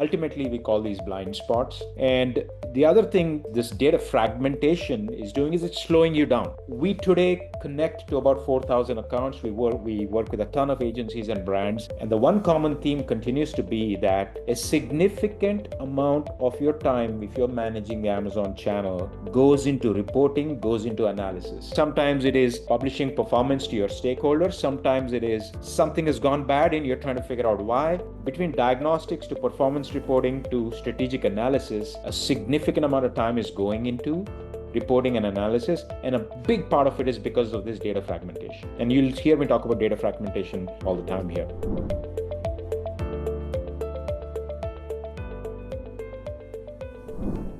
Ultimately, we call these blind spots. And the other thing this data fragmentation is doing is it's slowing you down. We today connect to about 4,000 accounts. We work with a ton of agencies and brands. And the one common theme continues to be that a significant amount of your time, if you're managing the Amazon channel, goes into reporting, goes into analysis. Sometimes it is publishing performance to your stakeholders. Sometimes it is something has gone bad and you're trying to figure out why. Between diagnostics to performance reporting to strategic analysis, a significant amount of time is going into reporting and analysis, and a big part of it is because of this data fragmentation. And you'll hear me talk about data fragmentation all the time here.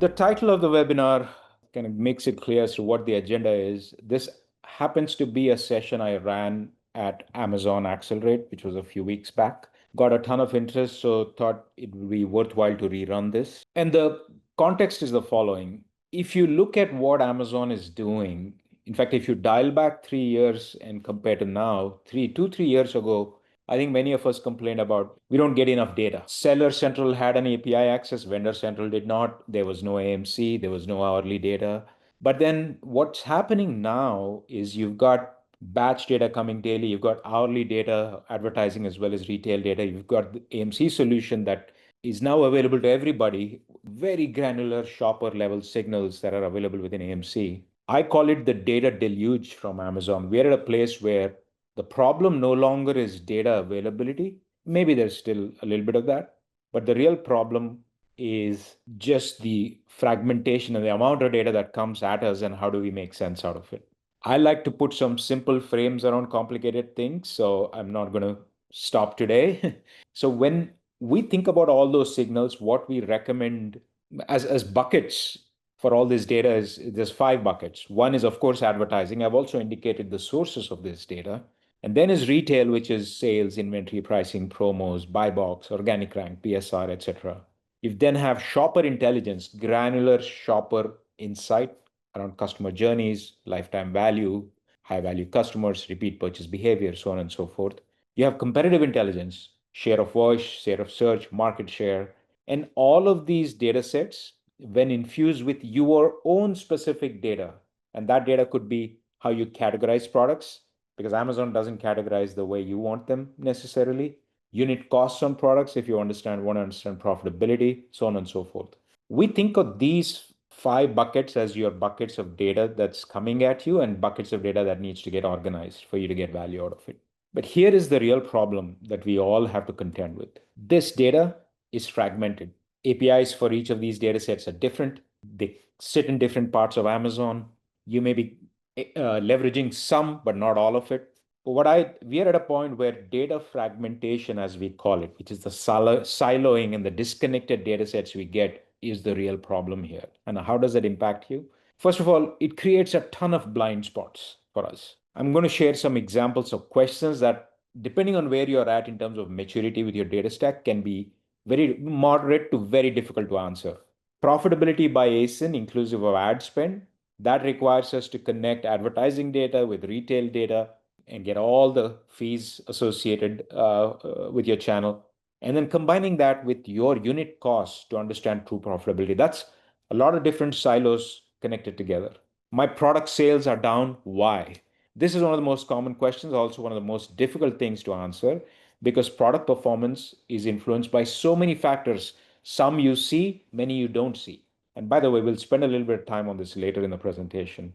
The title of the webinar kind of makes it clear as to what the agenda is. This happens to be a session I ran at Amazon Accelerate, which was a few weeks back. Got a ton of interest, so thought it would be worthwhile to rerun this. And the context is the following. If you look at what Amazon is doing, in fact, if you dial back 3 years and compare to now, 3 years ago, I think many of us complained about we don't get enough data. Seller Central had an API access, Vendor Central did not. There was no AMC, there was no hourly data. But then what's happening now is you've got batch data coming daily, you've got hourly data, advertising as well as retail data, you've got the AMC solution that is now available to everybody, very granular shopper level signals that are available within AMC. I call it the data deluge from Amazon. We're at a place where the problem no longer is data availability. Maybe there's still a little bit of that, but the real problem is just the fragmentation and the amount of data that comes at us and how do we make sense out of it. I like to put some simple frames around complicated things, so I'm not going to stop today. So when we think about all those signals, what we recommend as buckets for all this data is there's 5 buckets. One is, of course, advertising. I've also indicated the sources of this data. And then is retail, which is sales, inventory, pricing, promos, buy box, organic rank, PSR, etc. You then have shopper intelligence, granular shopper insight around customer journeys, lifetime value, high value customers, repeat purchase behavior, so on and so forth. You have competitive intelligence, share of voice, share of search, market share, and all of these data sets, when infused with your own specific data, and that data could be how you categorize products, because Amazon doesn't categorize the way you want them necessarily. Unit costs on products, if you want to understand profitability, so on and so forth. We think of these 5 buckets as your buckets of data that's coming at you and buckets of data that needs to get organized for you to get value out of it. But here is the real problem that we all have to contend with. This data is fragmented. APIs for each of these data sets are different. They sit in different parts of Amazon. You may be leveraging some, but not all of it. But we are at a point where data fragmentation, as we call it, which is the siloing and the disconnected data sets we get, is the real problem here. And how does that impact you? First of all, it creates a ton of blind spots for us. I'm going to share some examples of questions that, depending on where you're at in terms of maturity with your data stack, can be very moderate to very difficult to answer. Profitability by ASIN, inclusive of ad spend, that requires us to connect advertising data with retail data and get all the fees associated with your channel. And then combining that with your unit costs to understand true profitability. That's a lot of different silos connected together. My product sales are down. Why? This is one of the most common questions, also one of the most difficult things to answer, because product performance is influenced by so many factors. Some you see, many you don't see. And by the way, we'll spend a little bit of time on this later in the presentation.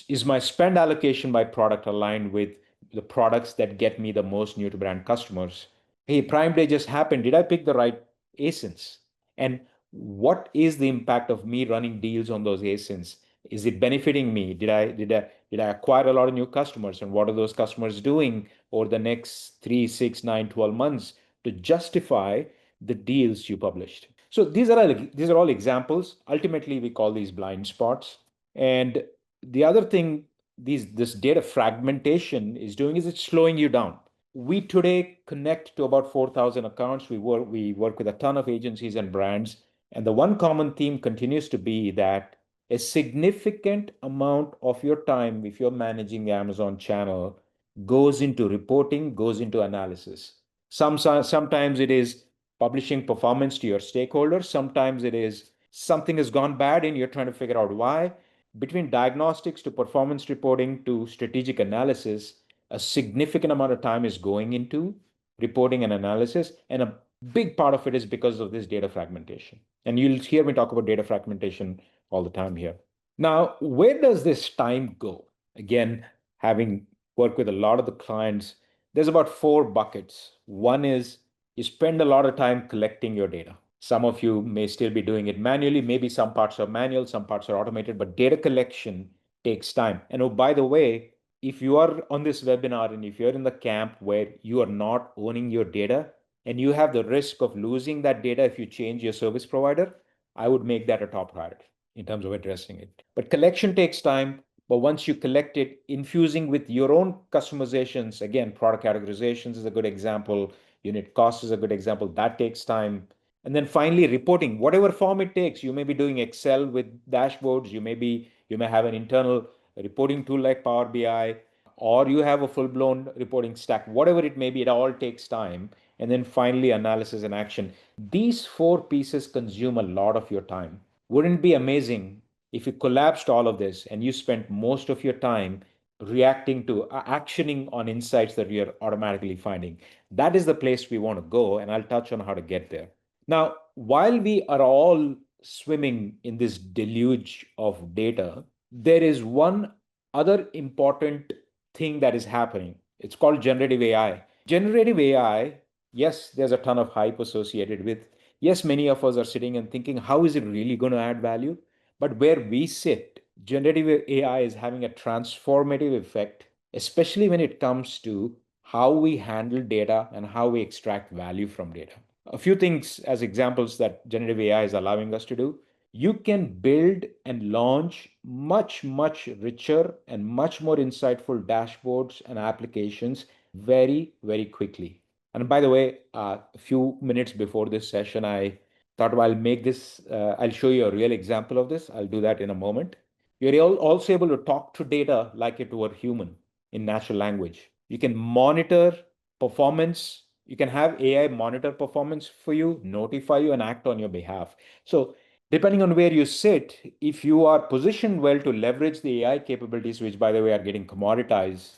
Is my spend allocation by product aligned with the products that get me the most new to brand customers? Hey, Prime Day just happened. Did I pick the right ASINs? And what is the impact of me running deals on those ASINs? Is it benefiting me? Did I acquire a lot of new customers? And what are those customers doing over the next 3, 6, 9, 12 months to justify the deals you published? So these are all examples. Ultimately, we call these blind spots. And the other thing this data fragmentation is doing is it's slowing you down. We today connect to about 4,000 accounts. We work with a ton of agencies and brands. And the one common theme continues to be that a significant amount of your time, if you're managing the Amazon channel, goes into reporting, goes into analysis. Sometimes it is publishing performance to your stakeholders. Sometimes it is something has gone bad and you're trying to figure out why. Between diagnostics to performance reporting to strategic analysis, a significant amount of time is going into reporting and analysis. And a big part of it is because of this data fragmentation. And you'll hear me talk about data fragmentation all the time here. Now, where does this time go? Again, having worked with a lot of the clients, there's about four buckets. One is you spend a lot of time collecting your data. Some of you may still be doing it manually. Maybe some parts are manual, some parts are automated, but data collection takes time. And oh, by the way, if you are on this webinar and if you're in the camp where you are not owning your data and you have the risk of losing that data if you change your service provider, I would make that a top priority in terms of addressing it. But collection takes time. But once you collect it, infusing with your own customizations, again, product categorizations is a good example. Unit cost is a good example. That takes time. And then finally, reporting, whatever form it takes. You may be doing Excel with dashboards. You may have an internal reporting tool like Power BI, or you have a full-blown reporting stack. Whatever it may be, it all takes time. And then finally, analysis and action. These four pieces consume a lot of your time. Wouldn't it be amazing if you collapsed all of this and you spent most of your time reacting to actioning on insights that you're automatically finding? That is the place we want to go, and I'll touch on how to get there. Now, while we are all swimming in this deluge of data, there is one other important thing that is happening. It's called generative AI. Generative AI, yes, there's a ton of hype associated with. Yes, many of us are sitting and thinking, how is it really going to add value? But where we sit, generative AI is having a transformative effect, especially when it comes to how we handle data and how we extract value from data. A few things as examples that generative AI is allowing us to do. You can build and launch much, much richer and much more insightful dashboards and applications very, very quickly. And by the way, a few minutes before this session, I thought I'll make this, I'll show you a real example of this. I'll do that in a moment. You're also able to talk to data like it were human in natural language. You can monitor performance. You can have AI monitor performance for you, notify you, and act on your behalf. So depending on where you sit, if you are positioned well to leverage the AI capabilities, which by the way are getting commoditized,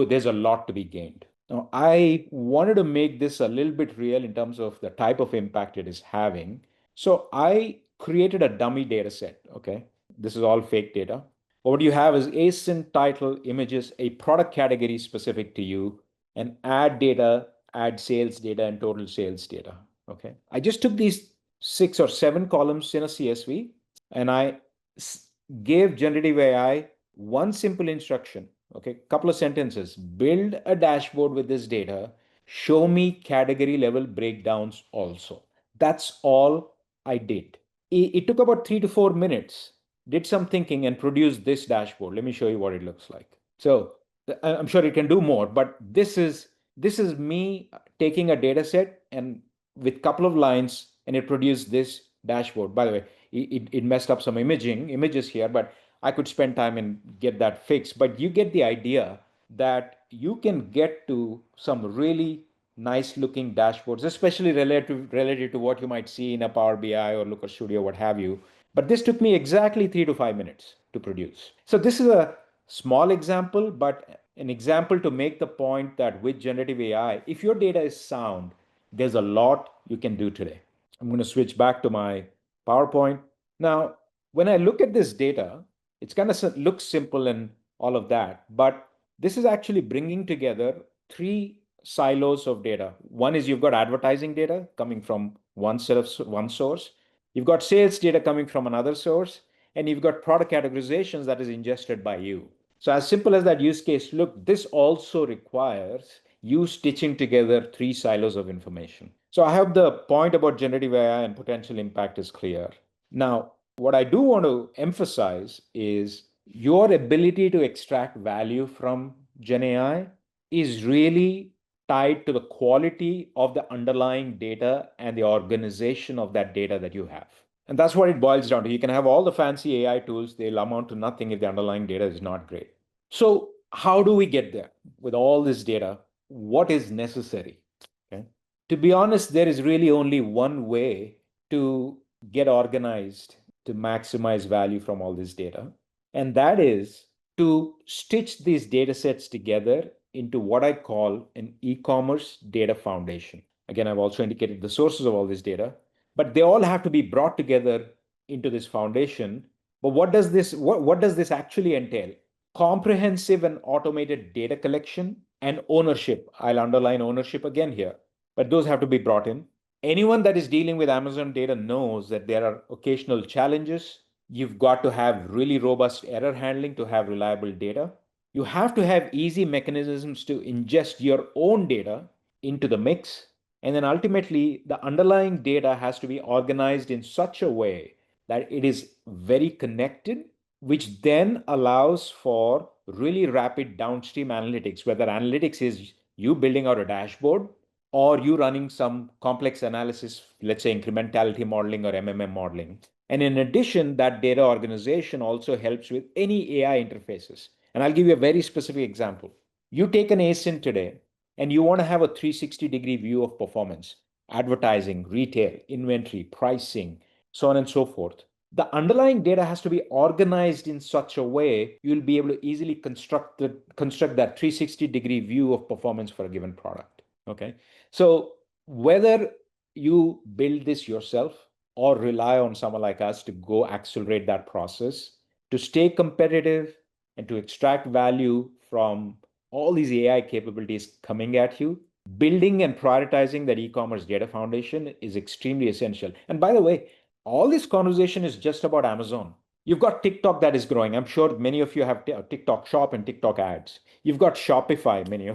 there's a lot to be gained. Now, I wanted to make this a little bit real in terms of the type of impact it is having. So I created a dummy data set. Okay. This is all fake data. What you have is ASIN, title, images, a product category specific to you, and ad data, ad sales data, and total sales data. Okay. I just took these 6 or 7 columns in a CSV and I gave generative AI one simple instruction. Okay. Couple of sentences. Build a dashboard with this data. Show me category level breakdowns also. That's all I did. It took about 3 to 4 minutes, did some thinking, and produced this dashboard. Let me show you what it looks like. So I'm sure it can do more, but this is me taking a data set and with a couple of lines, and it produced this dashboard. By the way, it messed up some images here, but I could spend time and get that fixed. But you get the idea that you can get to some really nice looking dashboards, especially related to what you might see in a Power BI or Looker Studio, what have you. But this took me exactly 3 to 5 minutes to produce. So this is a small example, but an example to make the point that with generative AI, if your data is sound, there's a lot you can do today. I'm going to switch back to my PowerPoint. Now, when I look at this data, it's kind of looks simple and all of that, but this is actually bringing together 3 silos of data. One is you've got advertising data coming from one source. You've got sales data coming from another source, and you've got product categorizations that is ingested by you. So as simple as that use case look, this also requires you stitching together 3 silos of information. So I hope the point about generative AI and potential impact is clear. Now, what I do want to emphasize is your ability to extract value from Gen AI is really tied to the quality of the underlying data and the organization of that data that you have. And that's what it boils down to. You can have all the fancy AI tools, they'll amount to nothing if the underlying data is not great. So, how do we get there with all this data? What is necessary? Okay. To be honest, there is really only one way to get organized to maximize value from all this data, and that is to stitch these data sets together into what I call an e-commerce data foundation. Again, I've also indicated the sources of all this data, but they all have to be brought together into this foundation. But what does this actually entail? Comprehensive and automated data collection and ownership. I'll underline ownership again here, but those have to be brought in. Anyone that is dealing with Amazon data knows that there are occasional challenges. You've got to have really robust error handling to have reliable data. You have to have easy mechanisms to ingest your own data into the mix. And then ultimately, the underlying data has to be organized in such a way that it is very connected, which then allows for really rapid downstream analytics, whether analytics is you building out a dashboard or you running some complex analysis, let's say incrementality modeling or MMM modeling. And in addition, that data organization also helps with any AI interfaces. And I'll give you a very specific example. You take an ASIN today and you want to have a 360-degree view of performance, advertising, retail, inventory, pricing, so on and so forth. The underlying data has to be organized in such a way you'll be able to easily construct that 360-degree view of performance for a given product. Okay. So whether you build this yourself or rely on someone like us to go accelerate that process, to stay competitive and to extract value from all these AI capabilities coming at you, building and prioritizing that e-commerce data foundation is extremely essential. And by the way, all this conversation is just about Amazon. You've got TikTok that is growing. I'm sure many of you have TikTok Shop and TikTok ads. You've got Shopify. Many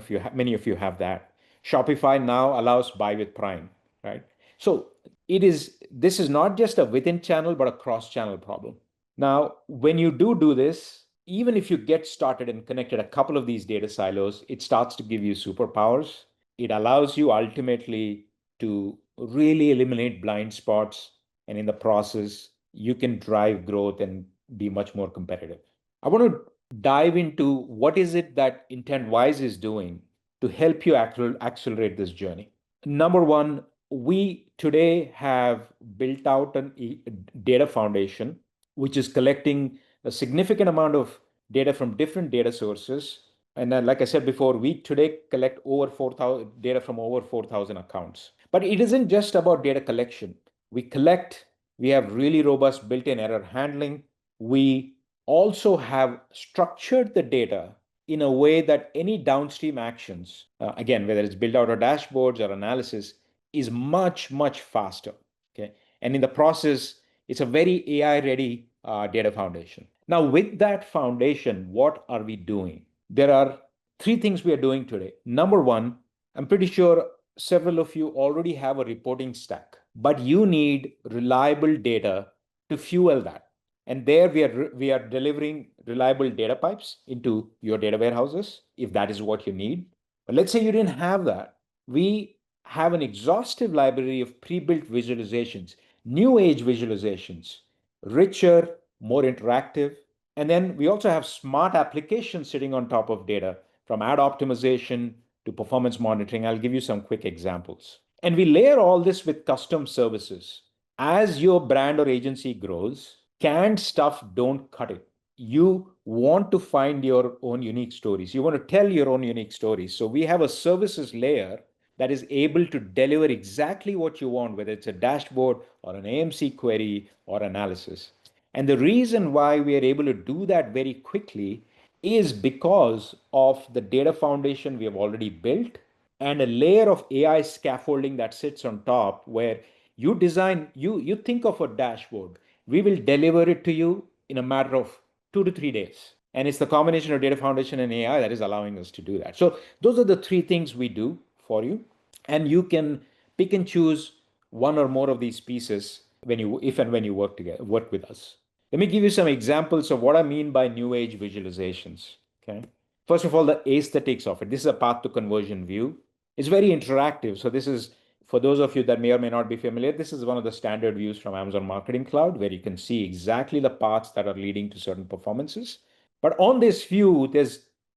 of you have that. Shopify now allows buy with Prime, right? So this is not just a within channel, but a cross channel problem. Now, when you do this, even if you get started and connected a couple of these data silos, it starts to give you superpowers. It allows you ultimately to really eliminate blind spots. And in the process, you can drive growth and be much more competitive. I want to dive into what is it that Intentwise is doing to help you accelerate this journey. Number one, we today have built out a data foundation, which is collecting a significant amount of data from different data sources. And then, like I said before, we today collect over 4,000 data from over 4,000 accounts. But it isn't just about data collection. We have really robust built-in error handling. We also have structured the data in a way that any downstream actions, again, whether it's build out or dashboards or analysis, is much, much faster. Okay. And in the process, it's a very AI ready data foundation. Now, with that foundation, what are we doing? There are three things we are doing today. Number one, I'm pretty sure several of you already have a reporting stack, but you need reliable data to fuel that. And there we are delivering reliable data pipes into your data warehouses if that is what you need. But let's say you didn't have that. We have an exhaustive library of pre-built visualizations, new age visualizations, richer, more interactive. And then we also have smart applications sitting on top of data from ad optimization to performance monitoring. I'll give you some quick examples. And we layer all this with custom services. As your brand or agency grows, canned stuff don't cut it. You want to find your own unique stories. You want to tell your own unique stories. So we have a services layer that is able to deliver exactly what you want, whether it's a dashboard or an AMC query or analysis. And the reason why we are able to do that very quickly is because of the data foundation we have already built and a layer of AI scaffolding that sits on top where you think of a dashboard. We will deliver it to you in a matter of 2 to 3 days. And it's the combination of data foundation and AI that is allowing us to do that. So those are the three things we do for you. And you can pick and choose one or more of these pieces if and when you work with us. Let me give you some examples of what I mean by new age visualizations. Okay. First of all, the aesthetics of it. This is a path to conversion view. It's very interactive. So this is, for those of you that may or may not be familiar, this is one of the standard views from Amazon Marketing Cloud, where you can see exactly the paths that are leading to certain performances. But on this view,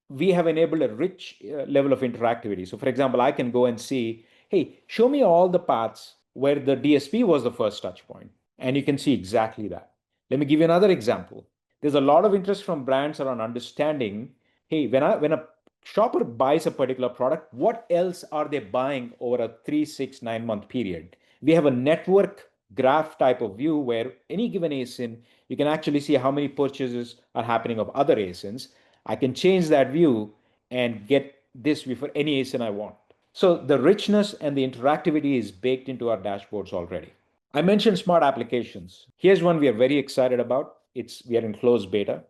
we have enabled a rich level of interactivity. So for example, I can go and see hey, show me all the paths where the DSP was the first touch point. And you can see exactly that. Let me give you another example. There's a lot of interest from brands around understanding, hey, when a shopper buys a particular product, what else are they buying over a 3, 6, 9 month period? We have a network graph type of view where any given ASIN, you can actually see how many purchases are happening of other ASINs. I can change that view and get this view for any ASIN I want. So the richness and the interactivity is baked into our dashboards already. I mentioned smart applications. Here's one we are very excited about. We are in closed beta.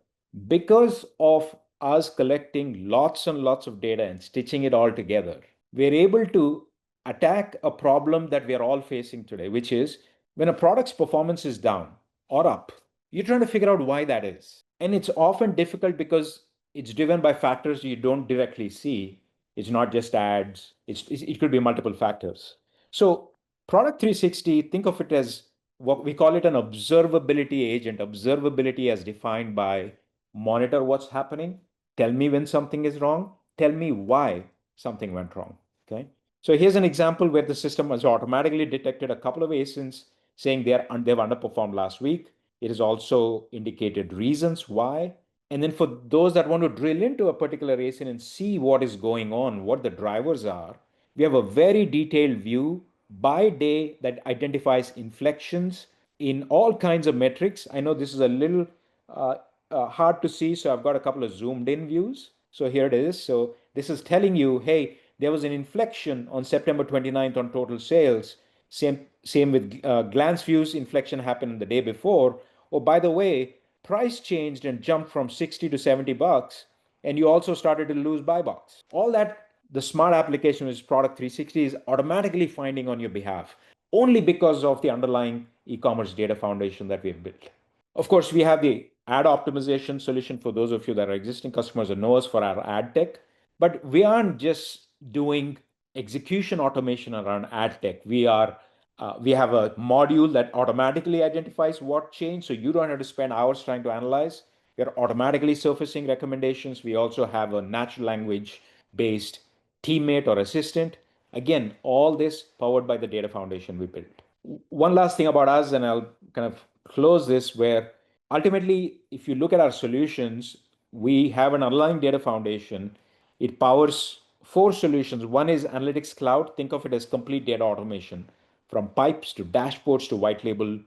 Because of us collecting lots and lots of data and stitching it all together, we're able to attack a problem that we are all facing today, which is when a product's performance is down or up, you're trying to figure out why that is. And it's often difficult because it's driven by factors you don't directly see. It's not just ads, it could be multiple factors. So Product 360, think of it as what we call it an observability agent. Observability as defined by monitor what's happening, tell me when something is wrong, tell me why something went wrong. Okay. So here's an example where the system has automatically detected a couple of ASINs saying they've underperformed last week. It has also indicated reasons why. And then for those that want to drill into a particular ASIN and see what is going on, what the drivers are, we have a very detailed view by day that identifies inflections in all kinds of metrics. I know this is a little uh, hard to see, so I've got a couple of zoomed in views. So here it is. So this is telling you, hey, there was an inflection on September 29th on total sales. Same with glance views, inflection happened the day before. Oh, by the way, price changed and jumped from 60 to $70, and you also started to lose buy box. All that the smart application, which is Product 360, is automatically finding on your behalf only because of the underlying e-commerce data foundation that we've built. Of course, we have the ad optimization solution for those of you that are existing customers and know us for our ad tech. But we aren't just doing execution automation around ad tech. We have a module that automatically identifies what changed, so you don't have to spend hours trying to analyze. We're automatically surfacing recommendations. We also have a natural language based teammate or assistant. Again, all this powered by the data foundation we built. One last thing about us, and I'll kind of close this, where ultimately, if you look at our solutions, we have an underlying data foundation. It powers four solutions. One is Analytics Cloud. Think of it as complete data automation from pipes to dashboards to white label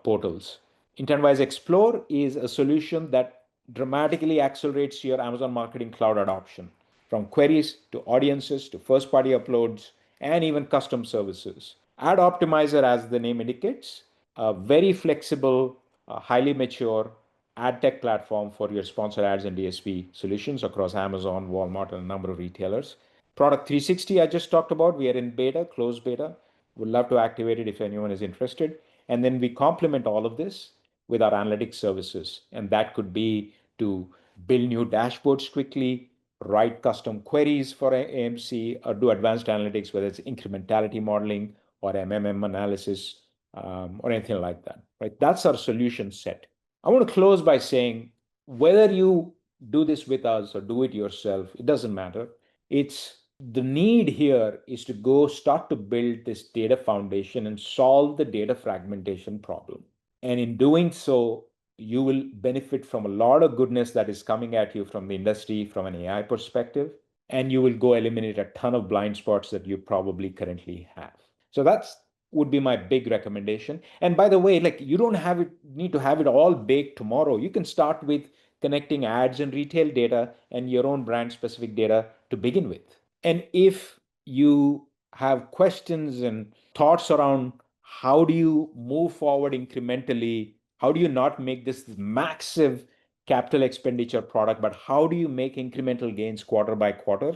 portals. Intentwise Explore is a solution that dramatically accelerates your Amazon Marketing Cloud adoption from queries to audiences to first party uploads and even custom services. Ad Optimizer, as the name indicates, a very flexible, highly mature ad tech platform for your sponsored ads and DSP solutions across Amazon, Walmart, and a number of retailers. Product 360, I just talked about, we are in beta, closed beta. Would love to activate it if anyone is interested. And then we complement all of this with our analytics services. And that could be to build new dashboards quickly, write custom queries for AMC, or do advanced analytics, whether it's incrementality modeling or MMM analysis, or anything like that. Right? That's our solution set. I want to close by saying whether you do this with us or do it yourself, it doesn't matter. It's the need here is to go start to build this data foundation and solve the data fragmentation problem. And in doing so, you will benefit from a lot of goodness that is coming at you from the industry, from an AI perspective, and you will go eliminate a ton of blind spots that you probably currently have. So that's would be my big recommendation. And by the way, like you don't have it need to have it all baked tomorrow. You can start with connecting ads and retail data and your own brand specific data to begin with. And if you have questions and thoughts around how do you move forward incrementally, how do you not make this massive capital expenditure product, but how do you make incremental gains quarter by quarter?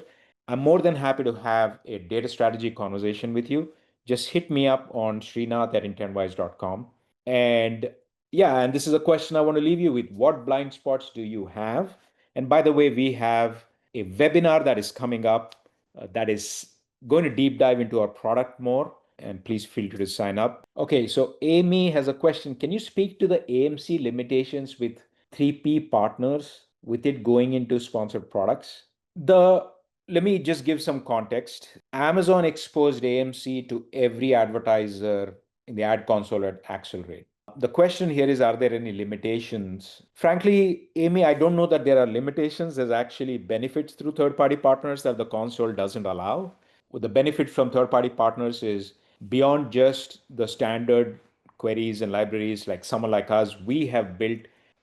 I'm more than happy to have a data strategy conversation with you. Just hit me up on srinath@intentwise.com. And yeah, and this is a question I want to leave you with. What blind spots do you have? And by the way, we have a webinar that is coming up that is going to deep dive into our product more. And please feel free to sign up. Okay, so Amy has a question. Can you speak to the AMC limitations with 3P partners with it going into sponsored products? The Let me just give some context. Amazon exposed AMC to every advertiser in the ad console at Accelerate. The question here is, are there any limitations? Frankly, Amy, I don't know that there are limitations. There's actually benefits through third-party partners that the console doesn't allow. Well, the benefit from third-party partners is beyond just the standard queries and libraries like someone like us, we have built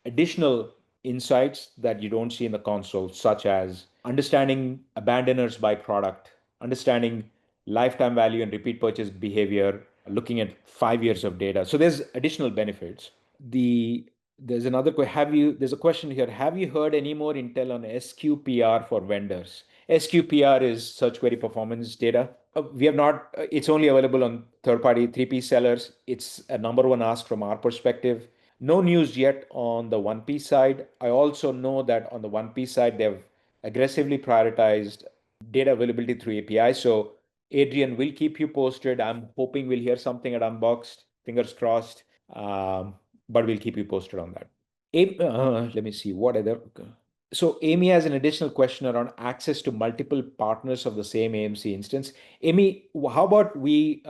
additional insights that you don't see in the console, such as understanding abandoners by product, understanding lifetime value and repeat purchase behavior, looking at 5 years of data. So there's additional benefits. The there's another have you there's a question here. Have you heard any more intel on SQPR for vendors? SQPR is search query performance data. We have not, it's only available on third party 3P sellers. It's a number one ask from our perspective. No news yet on the 1P side. I also know that on the 1P side, they've aggressively prioritized data availability through API. So Adrian will keep you posted. I'm hoping we'll hear something at Unboxed, fingers crossed. But we'll keep you posted on that. Let me see what other. So Amy has an additional question around access to multiple partners of the same AMC instance. Amy, how about we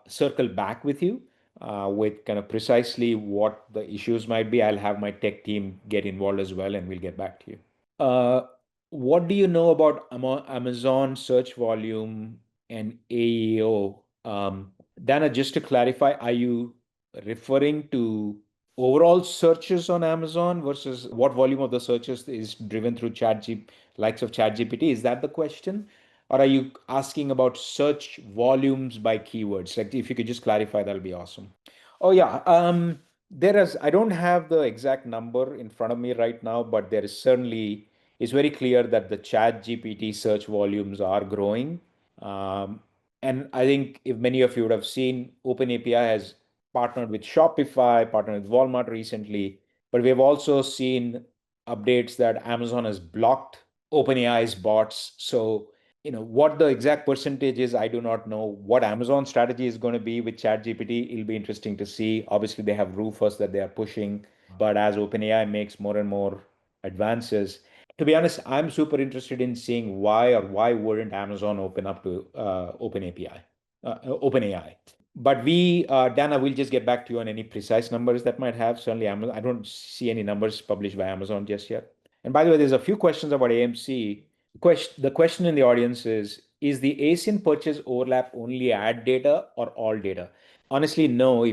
circle back with you with kind of precisely what the issues might be? I'll have my tech team get involved as well, and we'll get back to you. Uh, what do you know about Amazon search volume and AEO? Dana, just to clarify, are you referring to overall searches on Amazon versus what volume of the searches is driven through likes of ChatGPT? Is that the question? Or are you asking about search volumes by keywords? Like if you could just clarify, that'll be awesome. Oh yeah. There is, I don't have the exact number in front of me right now, but there is certainly, it's very clear that the ChatGPT search volumes are growing. Um, and I think if many of you would have seen, OpenAPI has partnered with Shopify, partnered with Walmart recently, but we have also seen updates that Amazon has blocked OpenAI's bots. So, what the exact percentage is, I do not know. What Amazon's strategy is going to be with ChatGPT, it'll be interesting to see. Obviously, they have Rufus that they are pushing, but as OpenAI makes more and more advances, to be honest, I'm super interested in seeing why wouldn't Amazon open up to OpenAI. But Dana, we'll just get back to you on any precise numbers that might have. Certainly, Amazon, I don't see any numbers published by Amazon just yet. And by the way, there's a few questions about AMC. The question in the audience is the ASIN purchase overlap only ad data or all data? Honestly, no.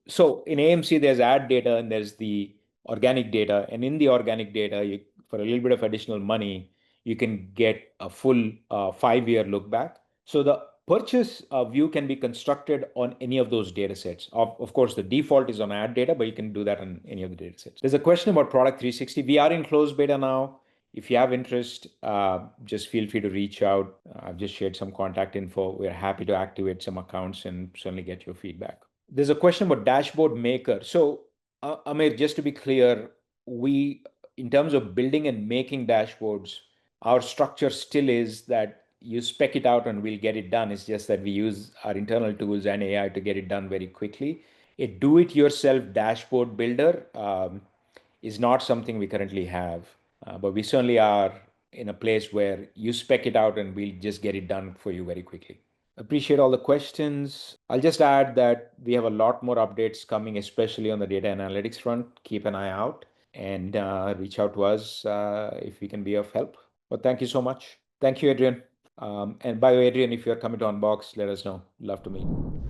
So in AMC, there's ad data and there's the organic data. And in the organic data, for a little bit of additional money, you can get a full 5 year look back. So the purchase view can be constructed on any of those data sets. Of course, the default is on ad data, but you can do that on any of the data sets. There's a question about Product 360. We are in closed beta now. If you have interest, just feel free to reach out. I've just shared some contact info. We're happy to activate some accounts and certainly get your feedback. There's a question about dashboard maker. So, Amir, just to be clear, in terms of building and making dashboards, our structure still is that you spec it out and we'll get it done. It's just that we use our internal tools and AI to get it done very quickly. A do-it-yourself dashboard builder is not something we currently have, but we certainly are in a place where you spec it out and we'll just get it done for you very quickly. Appreciate all the questions. I'll just add that we have a lot more updates coming, especially on the data analytics front. Keep an eye out and reach out to us if we can be of help. But thank you so much. Thank you, Adrian. And by the way, Adrian, if you're coming to Unbox, let us know. Love to meet.